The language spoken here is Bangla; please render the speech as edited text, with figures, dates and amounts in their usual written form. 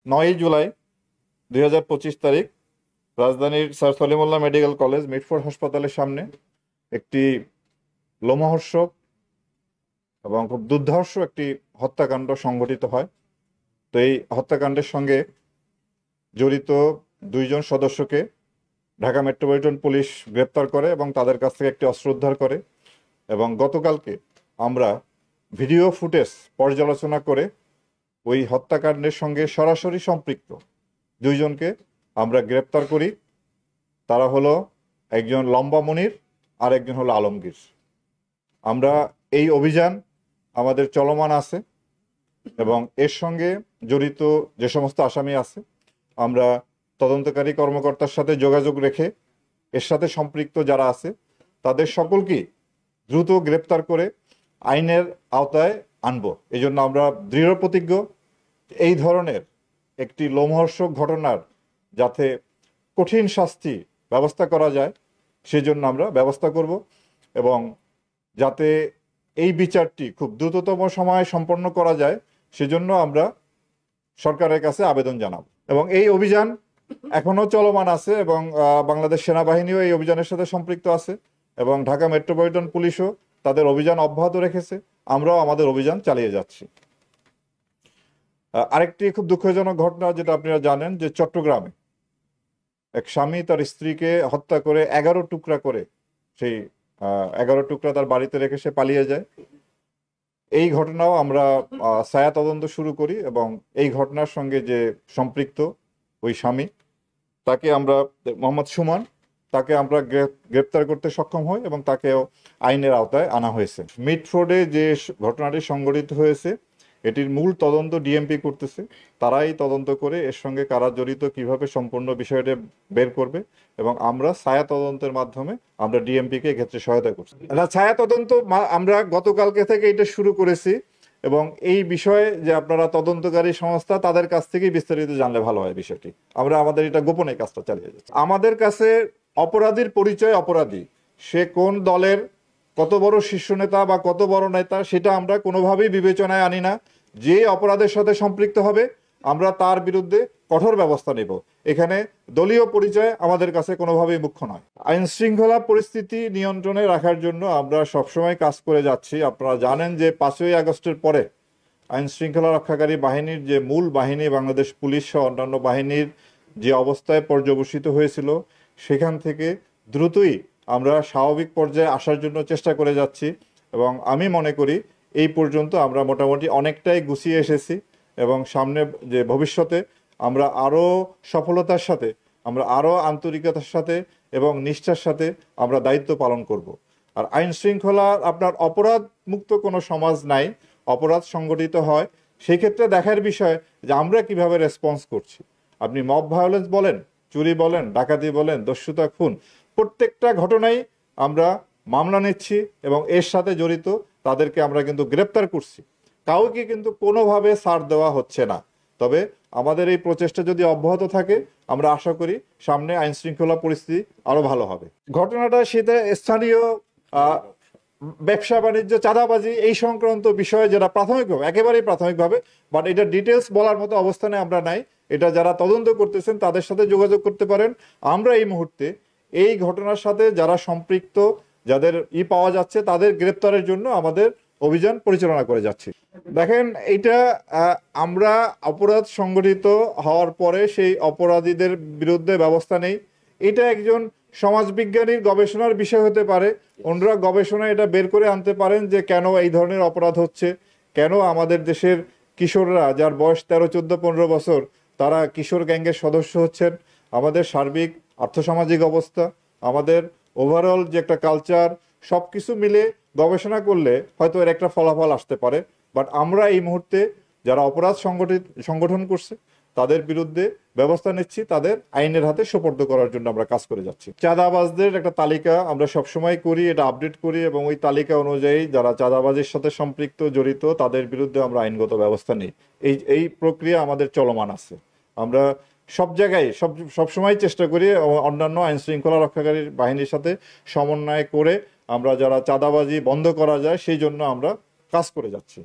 9 জুলাই 2025 তারিখ রাজধানীর sir Salimullah medical college Mitford হাসপাতালের সামনে একটি লোমহর্ষক এবং খুব দুর্ধর্ষ একটি হত্যাকাণ্ড সংঘটিত হয়। তো এই হত্যাকাণ্ডের সঙ্গে জড়িত 2 জন সদস্যকে ঢাকা মেট্রোপলিটন পুলিশ গ্রেপ্তার করে এবং তাদের কাছ থেকে একটি অস্ত্র উদ্ধার করে। এবং গতকালকে আমরা ভিডিও ফুটেজ পর্যালোচনা করে ওই হত্যাকাণ্ডের সঙ্গে সরাসরি সম্পৃক্ত 2 জনকে আমরা গ্রেপ্তার করি। তারা হলো একজন লম্বা মনির আর একজন হলো আলমগীর। আমরা এই অভিযান আমাদের চলমান আছে এবং এর সঙ্গে জড়িত যে সমস্ত আসামি আছে আমরা তদন্তকারী কর্মকর্তার সাথে যোগাযোগ রেখে এর সাথে সম্পৃক্ত যারা আছে তাদের সকলকেই দ্রুত গ্রেপ্তার করে আইনের আওতায় আনব। এই জন্য আমরা দৃঢ় প্রতিজ্ঞ এই ধরনের একটি লোমহর্ষক ঘটনার যাতে কঠিন শাস্তি ব্যবস্থা করা যায় সেজন্য আমরা ব্যবস্থা করব এবং যাতে এই বিচারটি খুব দ্রুততম সময়ে সম্পন্ন করা যায় সেজন্য আমরা সরকারের কাছে আবেদন জানাব। এবং এই অভিযান এখনও চলমান আছে এবং বাংলাদেশ সেনাবাহিনীও এই অভিযানের সাথে সম্পৃক্ত আছে এবং ঢাকা মেট্রোপলিটন পুলিশও তাদের অভিযান অব্যাহত রেখেছে। আমরাও আমাদের অভিযান চালিয়ে যাচ্ছি। আরেকটি খুব দুঃখজনক ঘটনা যেটা আপনারা জানেন যে চট্টগ্রামে এক স্বামী তার স্ত্রীকে হত্যা করে 11 টুকরা করে সেই 11 টুকরা তার বাড়িতে রেখে সে পালিয়ে যায়। এই ঘটনাও আমরা ছায়া তদন্ত শুরু করি এবং এই ঘটনার সঙ্গে যে সম্পৃক্ত ওই স্বামী তাকে আমরা মোহাম্মদ সুমন তাকে আমরা গ্রেপ্তার করতে সক্ষম হই এবং তাকেও আইনের আওতায় আনা হয়েছে। মিটফোর্ডে যে ঘটনাটি সংঘটিত হয়েছে এটির মূল তদন্ত ডিএমপি করতেছে। তারাই তদন্ত করে এর সঙ্গে কারা জড়িত কিভাবে সম্পূর্ণ বিষয়টা বের করবে এবং আমরা ছায়া তদন্তের মাধ্যমে আমরা ডিএমপিকে এক্ষেত্রে সহায়তা করছি। ছায়া তদন্ত আমরা গতকালকে থেকে এটা শুরু করেছি এবং এই বিষয়ে যে আপনারা তদন্তকারী সংস্থা তাদের কাছ থেকেই বিস্তারিত জানলে ভালো হয় বিষয়টি। আমরা আমাদের এটা গোপনে কাজটা চালিয়ে যাচ্ছি। আমাদের কাছে অপরাধীর পরিচয় অপরাধী, সে কোন দলের কত বড় শীর্ষ নেতা বা কত বড় নেতা সেটা আমরা কোনোভাবেই বিবেচনায় আনি না। যে অপরাধের সাথে সম্পৃক্ত হবে আমরা তার বিরুদ্ধে কঠোর ব্যবস্থা নেব। এখানে দলীয় পরিচয় আমাদের কাছে কোনোভাবেই মুখ্য নয়। আইন শৃঙ্খলা পরিস্থিতি নিয়ন্ত্রণে রাখার জন্য আমরা সবসময় কাজ করে যাচ্ছি। আপনারা জানেন যে 5ই আগস্টের পরে আইন শৃঙ্খলা রক্ষাকারী বাহিনীর যে মূল বাহিনী বাংলাদেশ পুলিশ সহ অন্যান্য বাহিনীর যে অবস্থায় পর্যবসিত হয়েছিল সেখান থেকে দ্রুতই আমরা স্বাভাবিক পর্যায়ে আসার জন্য চেষ্টা করে যাচ্ছি এবং আমি মনে করি এই পর্যন্ত আমরা মোটামুটি অনেকটাই গুছিয়ে এসেছি এবং সামনে যে ভবিষ্যতে আমরা আরও সফলতার সাথে আমরা আরও আন্তরিকতার সাথে এবং নিষ্ঠার সাথে আমরা দায়িত্ব পালন করব। আর আইন শৃঙ্খলা আপনার অপরাধ মুক্ত কোনো সমাজ নাই, অপরাধ সংগঠিত হয়। সেই ক্ষেত্রে দেখার বিষয় যে আমরা কিভাবে রেসপন্স করছি। আপনি মব ভায়োলেন্স বলেন, চুরি বলেন, ডাকাতি বলেন, দস্যুতা, খুন, প্রত্যেকটা ঘটনায় আমরা মামলা নিচ্ছি এবং এর সাথে জড়িত তাদেরকে আমরা কিন্তু গ্রেপ্তার করছি। কাউকে কিন্তু কোনোভাবে ছাড় দেওয়া হচ্ছে না। তবে আমাদের এই প্রচেষ্টা যদি অব্যাহত থাকে আমরা আশা করি সামনে আইন শৃঙ্খলা পরিস্থিতি আরো ভালো হবে। ঘটনাটা সেটা স্থানীয় ব্যবসা বাণিজ্য, চাঁদাবাজি এই সংক্রান্ত বিষয়ে যারা প্রাথমিকভাবে একেবারেই প্রাথমিকভাবে, বাট এটা ডিটেলস বলার মতো অবস্থানে আমরা নাই। এটা যারা তদন্ত করতেছেন তাদের সাথে যোগাযোগ করতে পারেন। আমরা এই মুহূর্তে এই ঘটনার সাথে যারা সম্পৃক্ত যাদের পাওয়া যাচ্ছে তাদের গ্রেপ্তারের জন্য আমাদের অভিযান পরিচালনা করে যাচ্ছি। দেখেন, এটা আমরা অপরাধ সংগঠিত হওয়ার পরে সেই অপরাধীদের বিরুদ্ধে ব্যবস্থা নেই। এটা একজন সমাজবিজ্ঞানীর গবেষণার বিষয় হতে পারে। ওনারা গবেষণায় এটা বের করে আনতে পারেন যে কেন এই ধরনের অপরাধ হচ্ছে, কেন আমাদের দেশের কিশোররা যার বয়স 13, 14, 15 বছর তারা কিশোর গ্যাংয়ের সদস্য হচ্ছেন। আমাদের সার্বিক আর্থসামাজিক অবস্থা, আমাদের ওভারঅল যে একটা কালচার, সব কিছু মিলে গবেষণা করলে হয়তো এর একটা ফলাফল আসতে পারে। বাট আমরা এই মুহূর্তে যারা অপরাধ সংগঠন করছে তাদের বিরুদ্ধে ব্যবস্থা নিচ্ছি, তাদের আইনের হাতে সোপর্দ করার জন্য আমরা কাজ করে যাচ্ছি। চাঁদাবাজদের একটা তালিকা আমরা সবসময় করি, এটা আপডেট করি এবং ওই তালিকা অনুযায়ী যারা চাঁদাবাজির সাথে সম্পৃক্ত জড়িত তাদের বিরুদ্ধে আমরা আইনগত ব্যবস্থা নিই। এই প্রক্রিয়া আমাদের চলমান আছে। আমরা সব জায়গায় সবসময় চেষ্টা করি অন্যান্য আইন শৃঙ্খলা রক্ষাকারী বাহিনীর সাথে সমন্বয় করে আমরা যারা চাঁদাবাজি বন্ধ করা যায় সেই জন্য আমরা কাজ করে যাচ্ছি।